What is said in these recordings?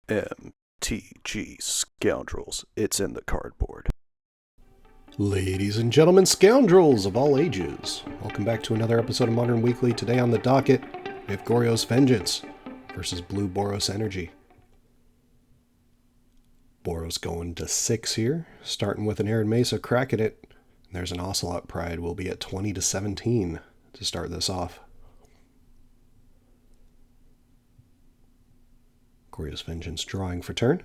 MTG Scoundrels. It's in the cardboard. Ladies and gentlemen, scoundrels of all ages, welcome back to another episode of Modern Weekly. Today on the docket, we have Goryos Vengeance versus Blue Boros Energy. Boros going to 6 here, starting with an Arid Mesa, cracking it. There's an Ocelot Pride. We'll be at 20-17 to start this off. Goryos Vengeance drawing for turn.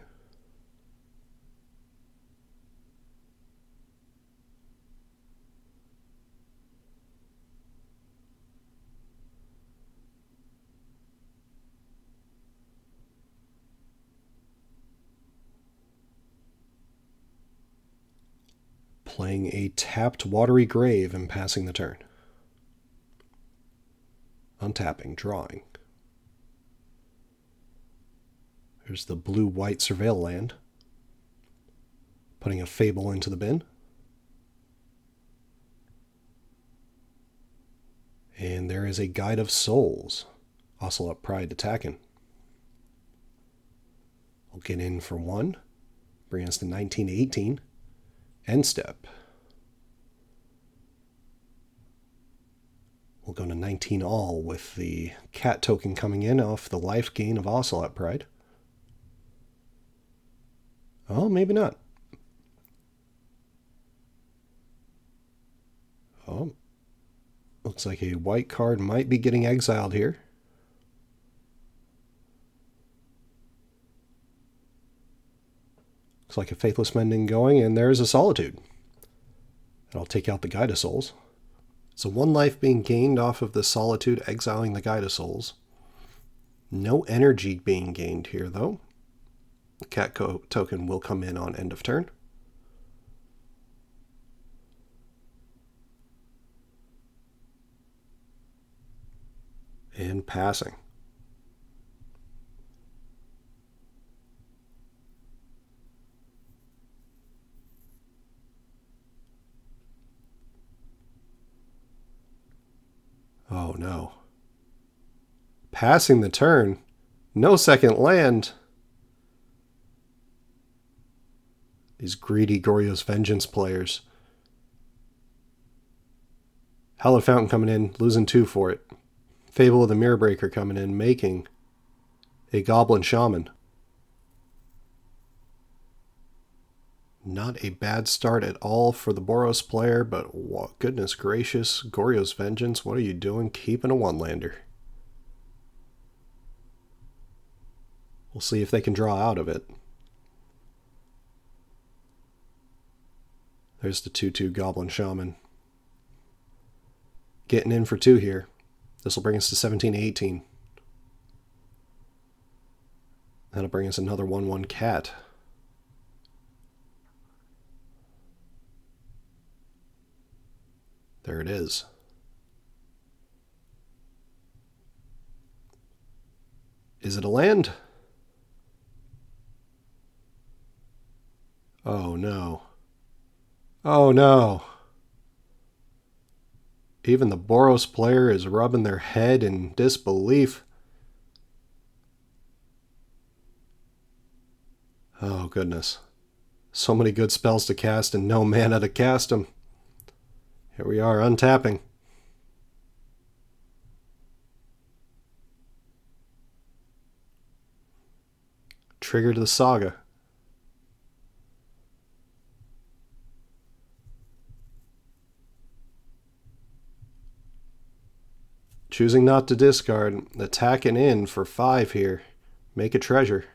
Playing a tapped Watery Grave and passing the turn. Untapping, drawing. There's the blue-white Surveil land. Putting a Fable into the bin. And there is a Guide of Souls. Ocelot Pride attacking. We'll get in for 1. Bring us to 19-18. End step. We'll go to 19 all with the cat token coming in off the life gain of Ocelot Pride. Oh, maybe not. Oh, looks like a white card might be getting exiled here. Looks like a Faithless Mending going, and there's a Solitude. And I'll take out the Guide of Souls. So 1 life being gained off of the Solitude, exiling the Guide of Souls. No energy being gained here, though. The cat token will come in on end of turn. And passing. Oh no. Passing the turn. No second land. These greedy Goryos Vengeance players. Hallowed Fountain coming in, losing 2 for it. Fable of the Mirror Breaker coming in, making a Goblin Shaman. Not a bad start at all for the Boros player, but what, goodness gracious, Goryos Vengeance, what are you doing keeping a 1-lander? We'll see if they can draw out of it. There's the 2-2 Goblin Shaman. Getting in for 2 here. This will bring us to 17-18. That'll bring us another 1-1 cat. There it is. Is it a land? Oh no. Oh no. Even the Boros player is rubbing their head in disbelief. Oh goodness. So many good spells to cast and no mana to cast them. Here we are, untapping. Triggered the Saga. Choosing not to discard, attacking in for 5 here. Make a treasure.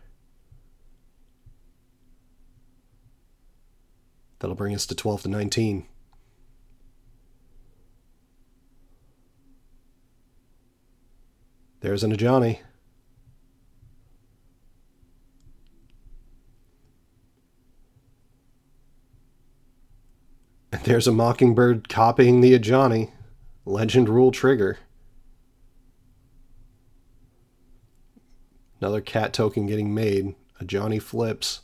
That'll bring us to 12-19. There's an Ajani. And there's a Mockingbird copying the Ajani. Legend rule trigger. Another cat token getting made. Ajani flips.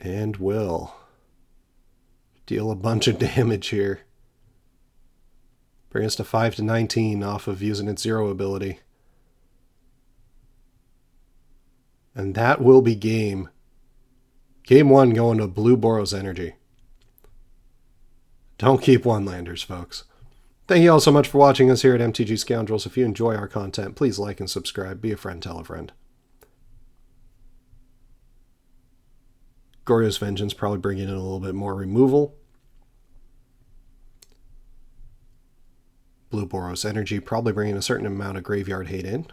And will deal a bunch of damage here. Bring us to 5 to 19 off of using its 0 ability. And that will be game. Game 1 going to blue Boros energy. Don't keep one-landers, folks. Thank you all so much for watching us here at MTG Scoundrels. If you enjoy our content, please like and subscribe. Be a friend, tell a friend. Goryos Vengeance probably bringing in a little bit more removal. Blue Boros Energy probably bringing a certain amount of graveyard hate in.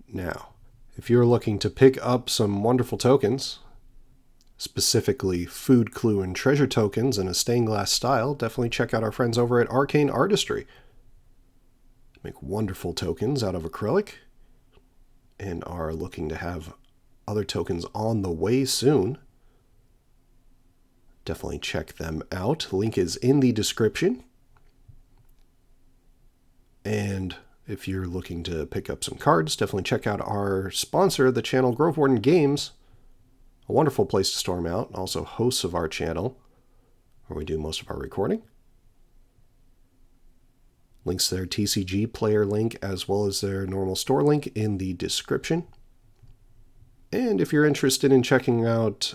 Now, if you're looking to pick up some wonderful tokens, specifically food, clue, and treasure tokens in a stained glass style, definitely check out our friends over at Arcane Artistry. Make wonderful tokens out of acrylic and are looking to have other tokens on the way soon. Definitely check them out. Link is in the description. And if you're looking to pick up some cards, definitely check out our sponsor, the channel Warden Games. A wonderful place to store them out. Also hosts of our channel, where we do most of our recording. Links to their TCG player link as well as their normal store link in the description. And if you're interested in checking out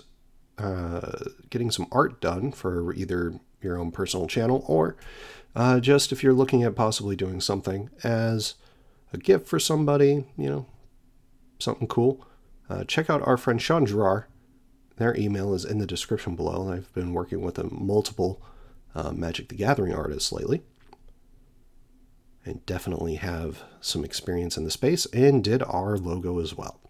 getting some art done for either your own personal channel or just if you're looking at possibly doing something as a gift for somebody, something cool, check out our friend Sean Gerard. Their email is in the description below. I've been working with multiple Magic the Gathering artists lately and definitely have some experience in the space and did our logo as well.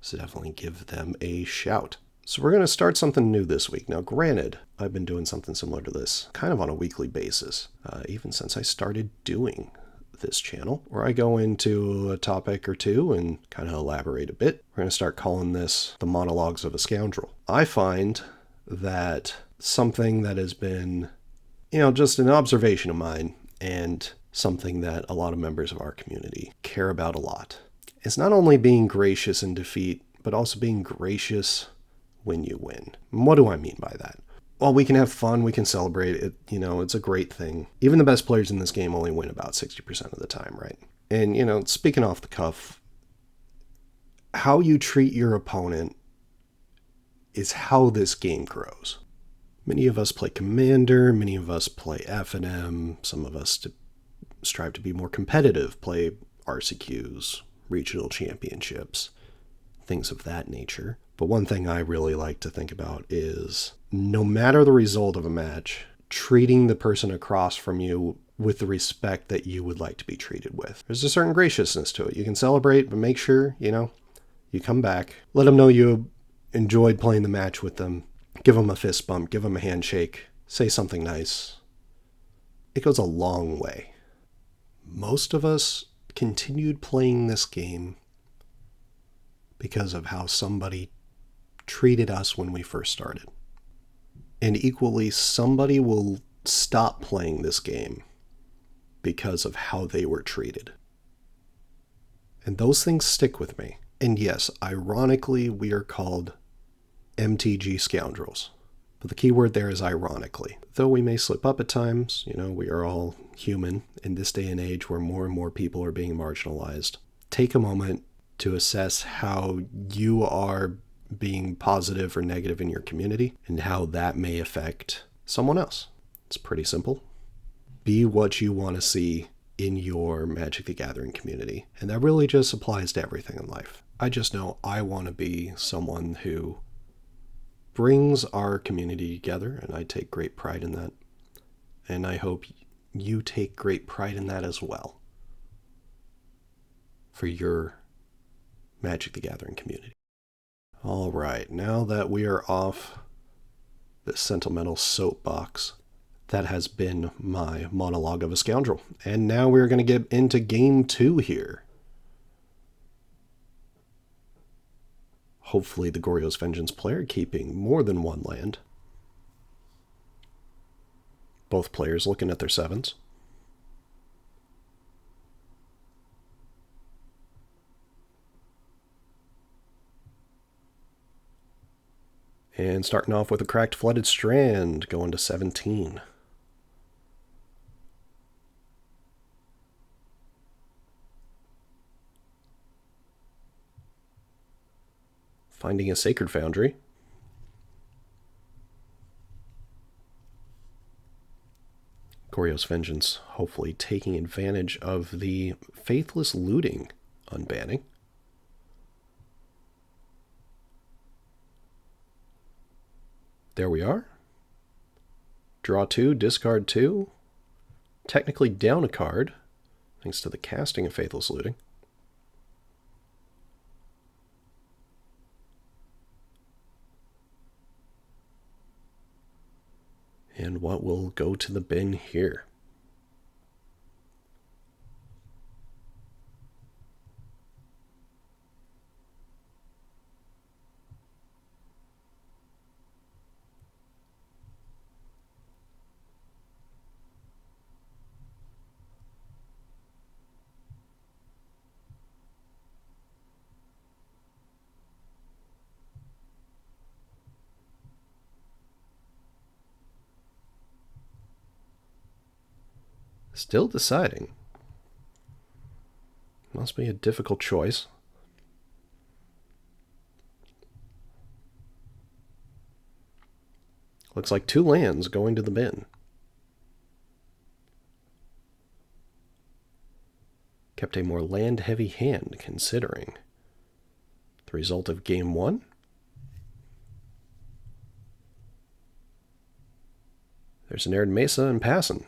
So definitely give them a shout. So we're going to start something new this week. Now, granted, I've been doing something similar to this kind of on a weekly basis, even since I started doing this channel, where I go into a topic or two and kind of elaborate a bit. We're going to start calling this the Monologues of a Scoundrel. I find that something that has been, just an observation of mine and something that a lot of members of our community care about a lot is not only being gracious in defeat, but also being gracious when you win. And what do I mean by that? Well, we can have fun, we can celebrate it, it's a great thing. Even the best players in this game only win about 60% of the time, right? And, speaking off the cuff, how you treat your opponent is how this game grows. Many of us play Commander, many of us play F&M, some of us strive to be more competitive, play RCQs, regional championships, things of that nature. But one thing I really like to think about is, no matter the result of a match, treating the person across from you with the respect that you would like to be treated with. There's a certain graciousness to it. You can celebrate, but make sure, you come back. Let them know you enjoyed playing the match with them. Give them a fist bump, give them a handshake, say something nice. It goes a long way. Most of us continued playing this game because of how somebody treated us when we first started. And equally, somebody will stop playing this game because of how they were treated. And those things stick with me. And yes, ironically, we are called MTG Scoundrels. But the key word there is ironically. Though we may slip up at times, we are all human in this day and age where more and more people are being marginalized. Take a moment to assess how you are being positive or negative in your community and how that may affect someone else. It's pretty simple. Be what you want to see in your Magic the Gathering community. And that really just applies to everything in life. I just know I want to be someone who brings our community together, and I take great pride in that. And I hope you take great pride in that as well for your Magic the Gathering community. All right, now that we are off the sentimental soapbox, that has been my monologue of a scoundrel. And now we're going to get into game 2 here. Hopefully the Goryos Vengeance player keeping more than one land. Both players looking at their 7s. And starting off with a cracked flooded strand, going to 17. Finding a sacred foundry. Goryos Vengeance hopefully taking advantage of the Faithless looting unbanning. There we are. Draw 2, discard 2. Technically down a card, thanks to the casting of Faithless looting. And what will go to the bin here? Still deciding. Must be a difficult choice. Looks like 2 lands going to the bin. Kept a more land-heavy hand, considering. The result of Game 1? There's an Arid Mesa and passing.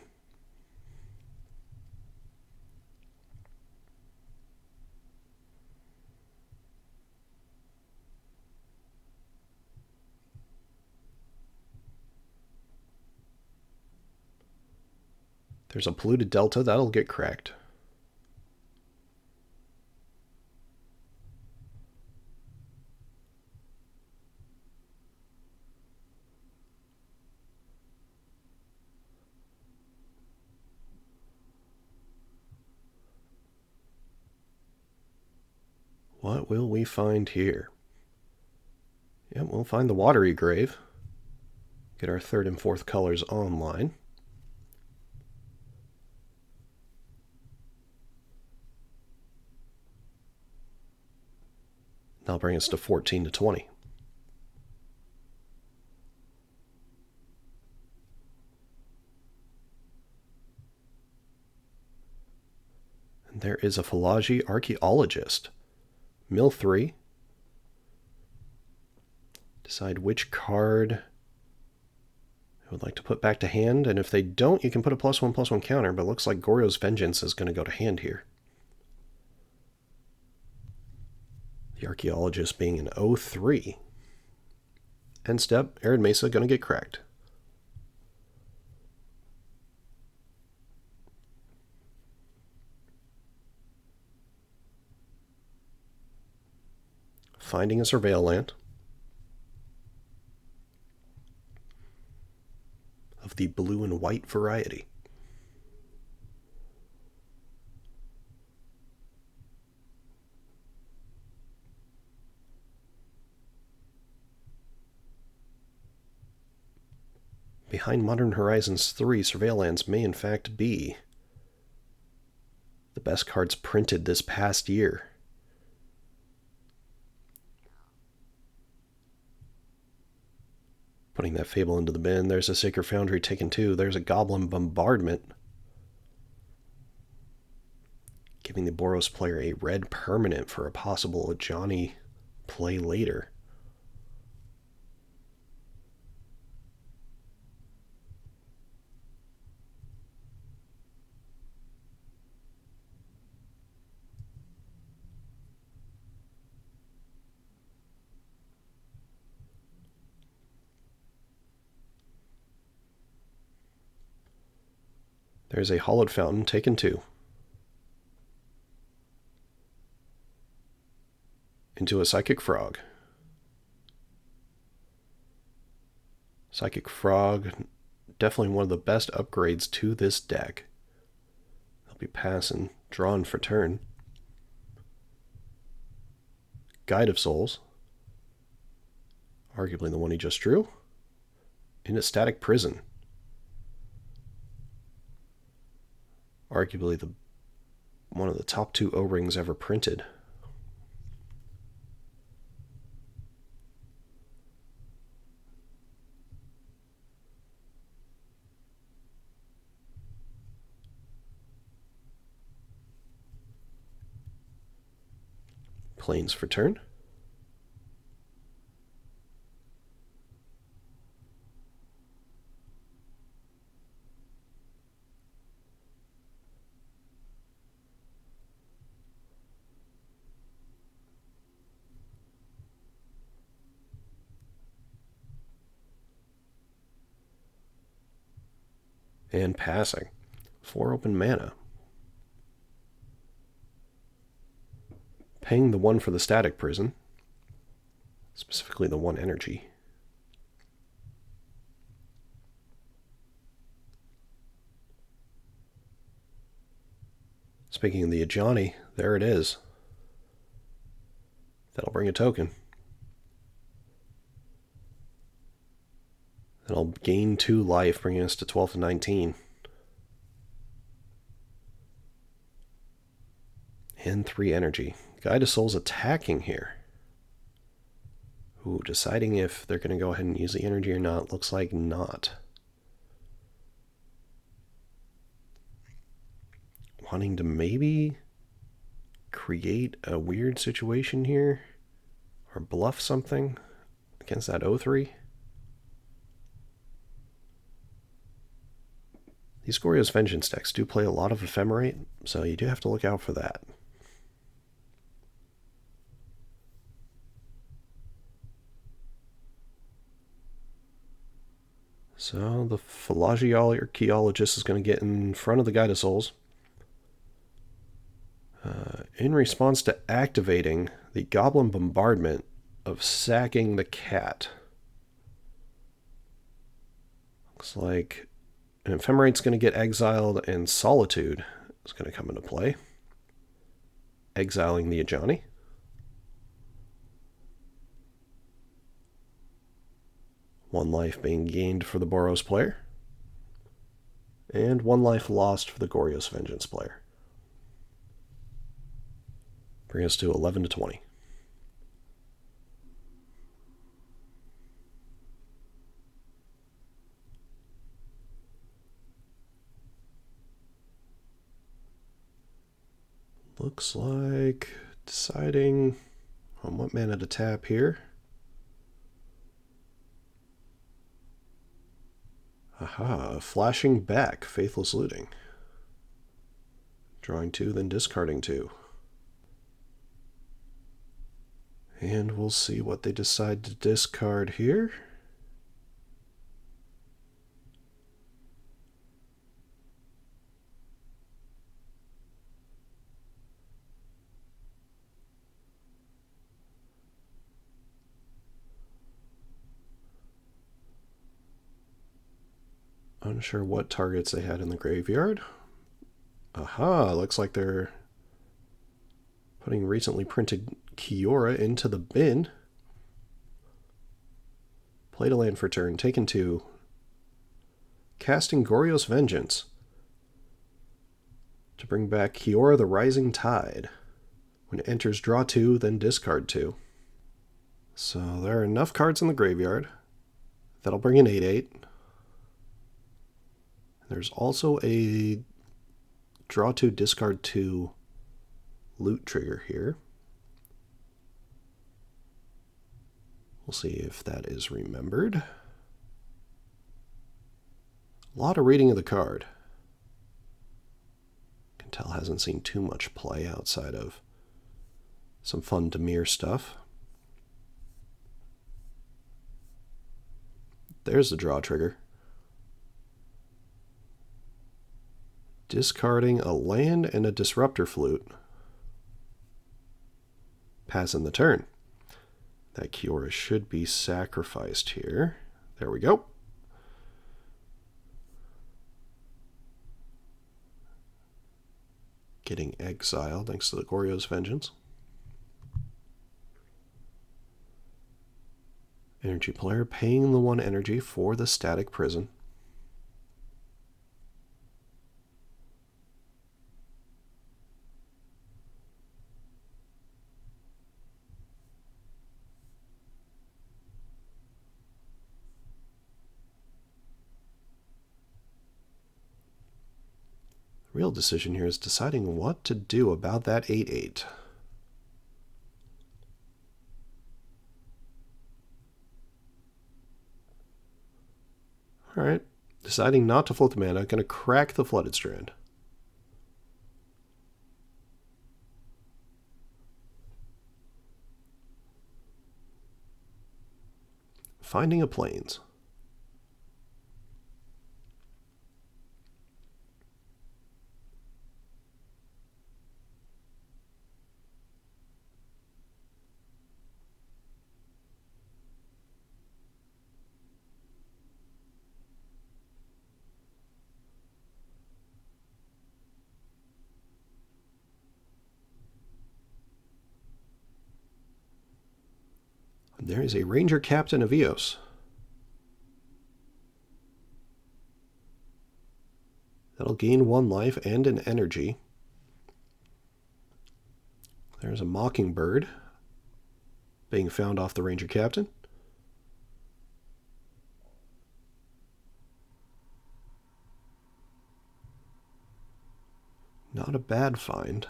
There's a polluted delta, that'll get cracked. What will we find here? Yep, we'll find the Watery Grave. Get our 3rd and 4th colors online. That'll bring us to 14 to 20. And there is a Philology Archaeologist. Mill 3. Decide which card I would like to put back to hand, and if they don't, you can put a +1/+1 counter, but it looks like Goryos Vengeance is going to go to hand here. The Archaeologist being an 0-3. End step, Arid Mesa going to get cracked. Finding a Surveil land. Of the blue and white variety. Behind Modern Horizons 3, Surveil lands may in fact be the best cards printed this past year. Putting that Fable into the bin. There's a Sacred Foundry taken 2. There's a Goblin Bombardment. Giving the Boros player a red permanent for a possible Johnny play later. There's a Hollowed Fountain, taken 2. Into a Psychic Frog. Psychic Frog, definitely one of the best upgrades to this deck. They'll be passing, drawn for turn. Guide of Souls. Arguably the one he just drew. In a static prison. Arguably one of the top 2 O-rings ever printed. Planes for turn. And passing. 4 open mana. Paying the 1 for the static prison. Specifically the 1 energy. Speaking of the Ajani, there it is. That'll bring a token. And I'll gain 2 life, bringing us to 12 to 19. And 3 energy. Guide of Soul's attacking here. Ooh, deciding if they're going to go ahead and use the energy or not. Looks like not. Wanting to maybe create a weird situation here. Or bluff something against that 0-3. These Goryos Vengeance decks do play a lot of Ephemerate, so you do have to look out for that. So the Phalangiarchaeologist is going to get in front of the Guide of Souls. In response to activating the Goblin Bombardment of sacking the cat. Looks like an Ephemerate's going to get exiled, and Solitude is going to come into play. Exiling the Ajani. One life being gained for the Boros player. And 1 life lost for the Goryos Vengeance player. Bring us to 11 to 20. Looks like deciding on what mana to tap here. Aha, flashing back, Faithless Looting. Drawing 2, then discarding 2. And we'll see what they decide to discard here. Unsure what targets they had in the graveyard. Aha, looks like they're putting recently printed Kiora into the bin. Played a land for turn, taken 2. Casting Goryos Vengeance to bring back Kiora the Rising Tide. When it enters, draw 2, then discard 2. So there are enough cards in the graveyard. That'll bring an 8/8. There's also a draw 2, discard 2 loot trigger here. We'll see if that is remembered. A lot of reading of the card. Can tell hasn't seen too much play outside of some fun Dimir stuff. There's the draw trigger. Discarding a land and a Disruptor Flute. Passing the turn. That Kiora should be sacrificed here. There we go. Getting exiled thanks to the Goryos Vengeance. Energy player paying the 1 energy for the static prison. The real decision here is deciding what to do about that 8/8. Alright, deciding not to float the mana, going to crack the Flooded Strand. Finding a Plains. There is a Ranger Captain of Eos. That'll gain 1 life and an energy. There's a Mockingbird being found off the Ranger Captain. Not a bad find.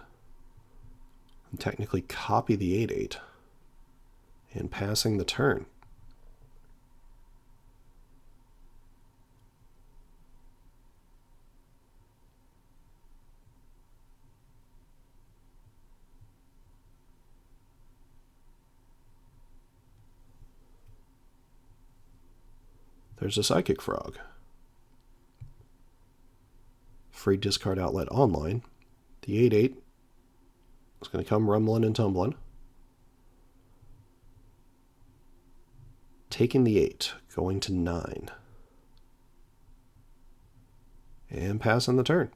And technically copy the 8/8. And passing the turn. There's a Psychic Frog. Free discard outlet online. The 8/8 is going to come rumbling and tumbling. Taking the 8, going to 9. And passing the turn.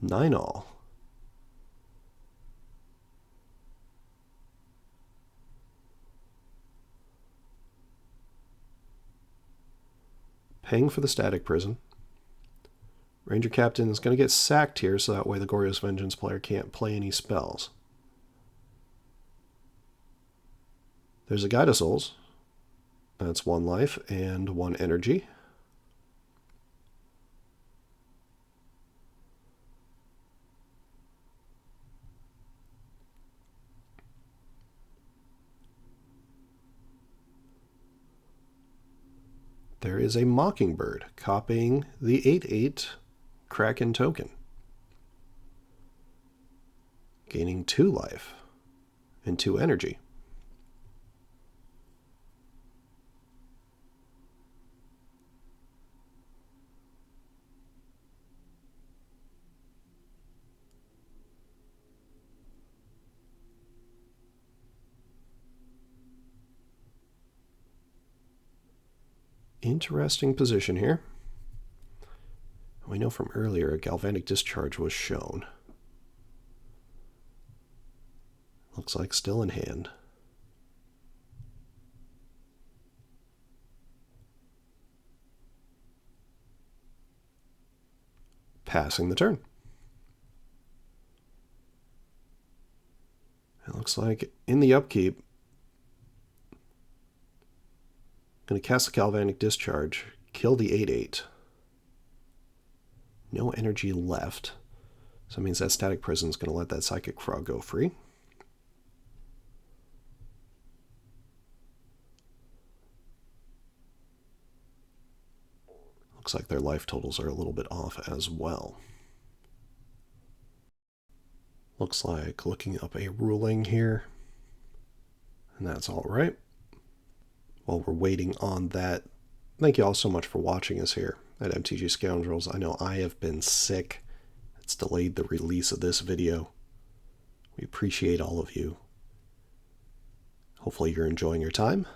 9 all. Paying for the static prison. Ranger Captain is going to get sacked here, so that way the Goryos Vengeance player can't play any spells. There's a Guide of Souls. That's 1 life and 1 energy. There is a Mockingbird copying the 8/8 Kraken token. Gaining 2 life and 2 energy. Interesting position here. We know from earlier a galvanic discharge was shown. Looks like still in hand. Passing the turn. It looks like in the upkeep, going to cast the Galvanic Discharge, kill the 8/8. No energy left. So it means that Static Prison is going to let that Psychic Frog go free. Looks like their life totals are a little bit off as well. Looks like looking up a ruling here. And that's all right. While we're waiting on that, thank you all so much for watching us here at MTG Scoundrels. I know I have been sick. It's delayed the release of this video. We appreciate all of you. Hopefully you're enjoying your time.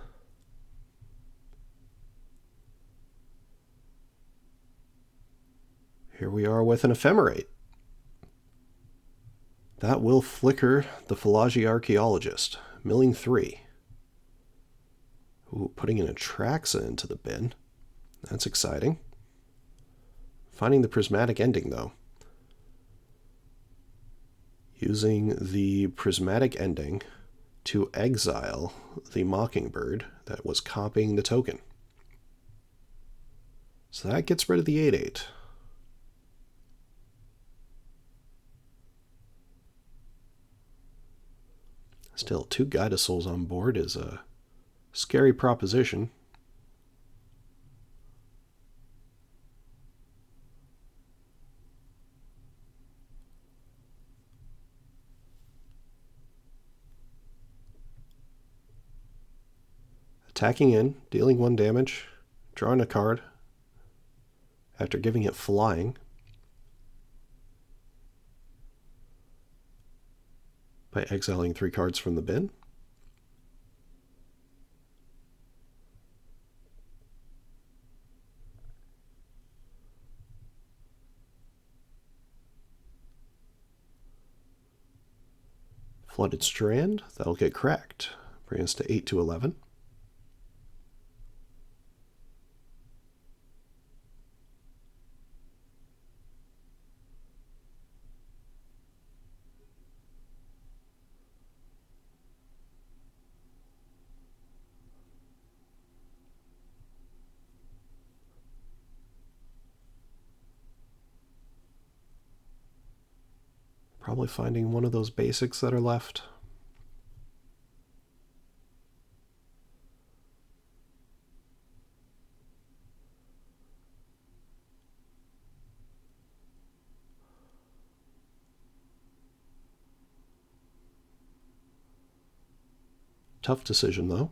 Here we are with an Ephemerate. That will flicker the Philology Archaeologist, milling 3. Ooh, putting an Atraxa into the bin. That's exciting. Finding the prismatic ending, though. Using the prismatic ending to exile the Mockingbird that was copying the token. So that gets rid of the 8/8. Still, 2 Guided Souls on board is a scary proposition. Attacking in, dealing 1 damage, drawing a card after giving it flying. By exiling 3 cards from the bin. Flooded Strand, that'll get cracked. Bring us to 8-11. Probably finding one of those basics that are left. Tough decision, though.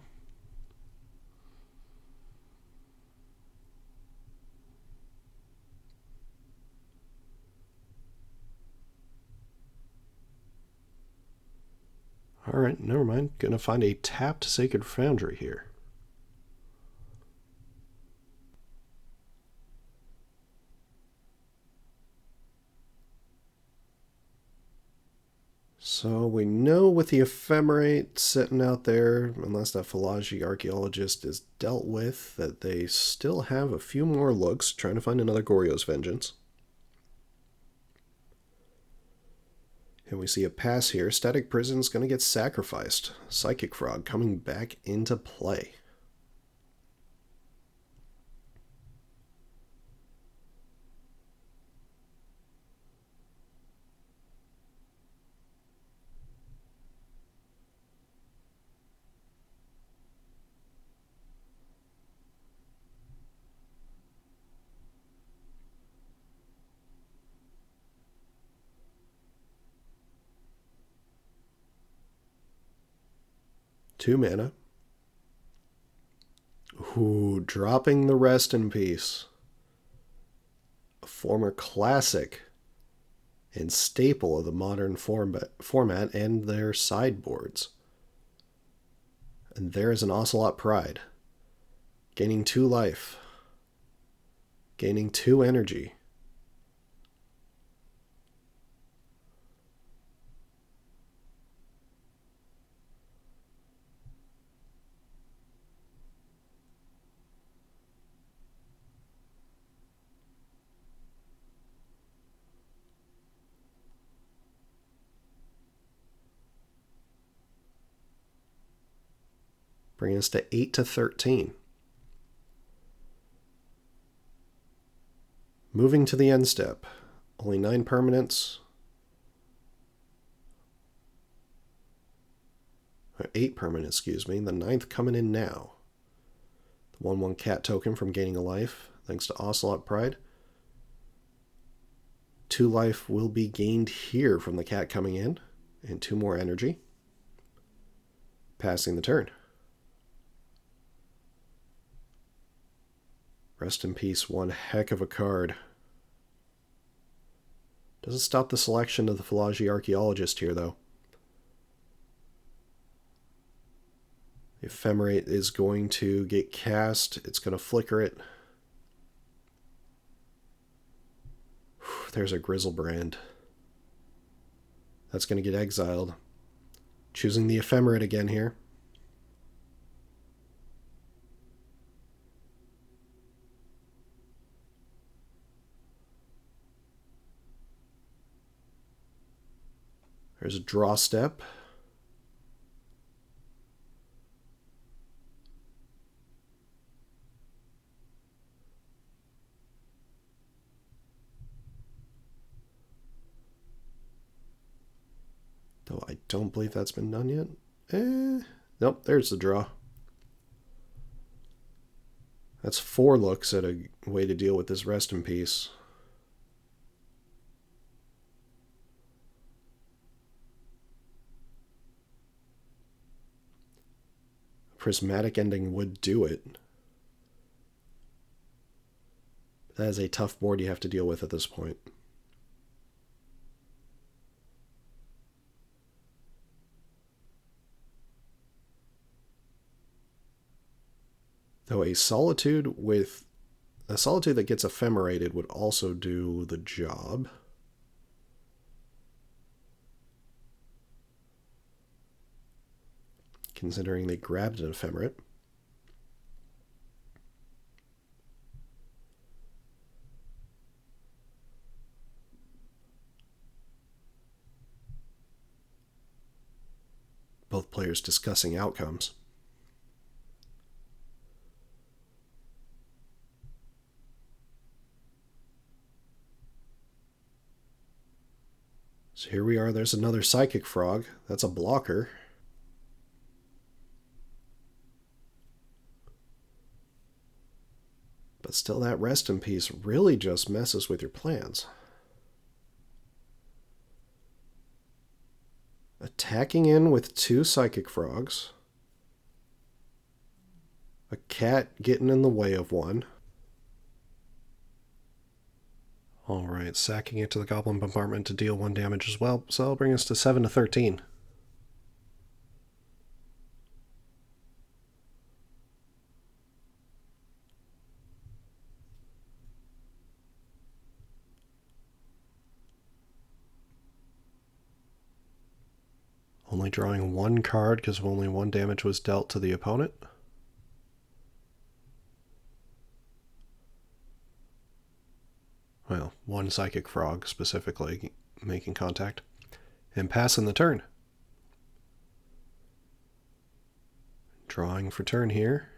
Alright, never mind. Gonna find a tapped Sacred Foundry here. So we know with the Ephemerate sitting out there, unless that Faithless archaeologist is dealt with, that they still have a few more looks trying to find another Goryos Vengeance. And we see a pass here. Static Prison's going to get sacrificed. Psychic Frog coming back into play. Two mana. Ooh, dropping the Rest in Peace. A former classic and staple of the modern format and their sideboards. And there is an Ocelot Pride. Gaining 2 life. Gaining 2 energy. Bringing us to 8-13. Moving to the end step. Only 9 permanents. Or 8 permanents, excuse me. The 9th coming in now. The 1/1 cat token from gaining a life, thanks to Ocelot Pride. 2 life will be gained here from the cat coming in, and 2 more energy. Passing the turn. Rest in Peace, one heck of a card. Doesn't stop the selection of the Faithless archaeologist here, though. The Ephemerate is going to get cast. It's going to flicker it. Whew, there's a Grizzlebrand. That's going to get exiled. Choosing the Ephemerate again here. There's a draw step. Though I don't believe that's been done yet. Nope, there's the draw. That's 4 looks at a way to deal with this rest in peace. A prismatic ending would do it. That is a tough board you have to deal with at this point. Though a solitude that gets ephemerated would also do the job. Considering they grabbed an ephemerate. Both players discussing outcomes. So here we are, there's another psychic frog. That's a blocker. But still, that rest in peace really just messes with your plans. Attacking in with 2 psychic frogs. A cat getting in the way of one. Alright, sacking it to the goblin bombardment to deal 1 damage as well, so that'll bring us to 7 to 13. Only drawing 1 card because only 1 damage was dealt to the opponent. Well, 1 psychic frog specifically making contact. And passing the turn. Drawing for turn here.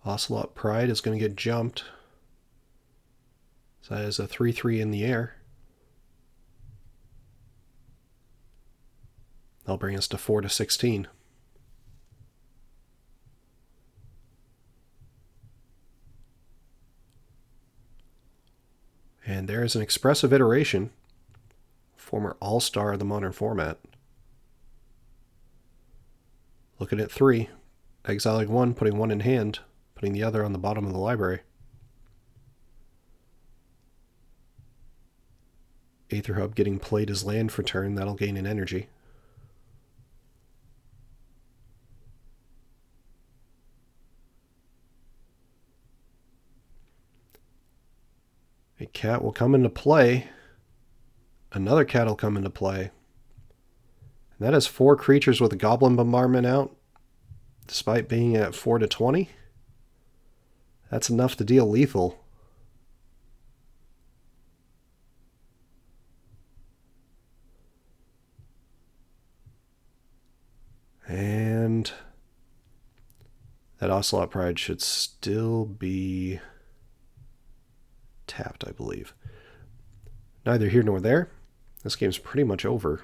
Ocelot Pride is going to get jumped. So that is a 3/3 in the air. That'll bring us to 4 to 16. And there is an expressive iteration. Former all-star of the modern format. Looking at 3. Exiling 1, putting 1 in hand. Putting the other on the bottom of the library. Aether Hub getting played as land for turn. That'll gain an energy. A cat will come into play. Another cat will come into play. And that is 4 creatures with a goblin bombardment out. Despite being at 4 to 20. That's enough to deal lethal. And that Ocelot Pride should still be tapped, I believe. Neither here nor there. This game's pretty much over.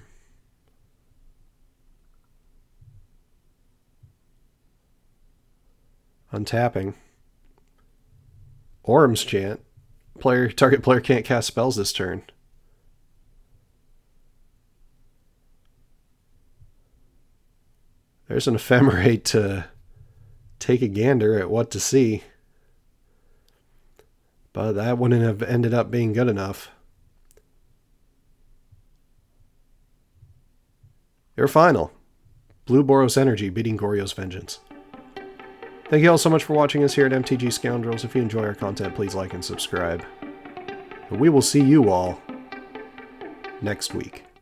Untapping. Orm's Chant. Target player can't cast spells this turn. There's an ephemerate to take a gander at what to see. But that wouldn't have ended up being good enough. Your final. Blue Boros Energy beating Goryo's Vengeance. Thank you all so much for watching us here at MTG Scoundrels. If you enjoy our content, please like and subscribe. And we will see you all next week.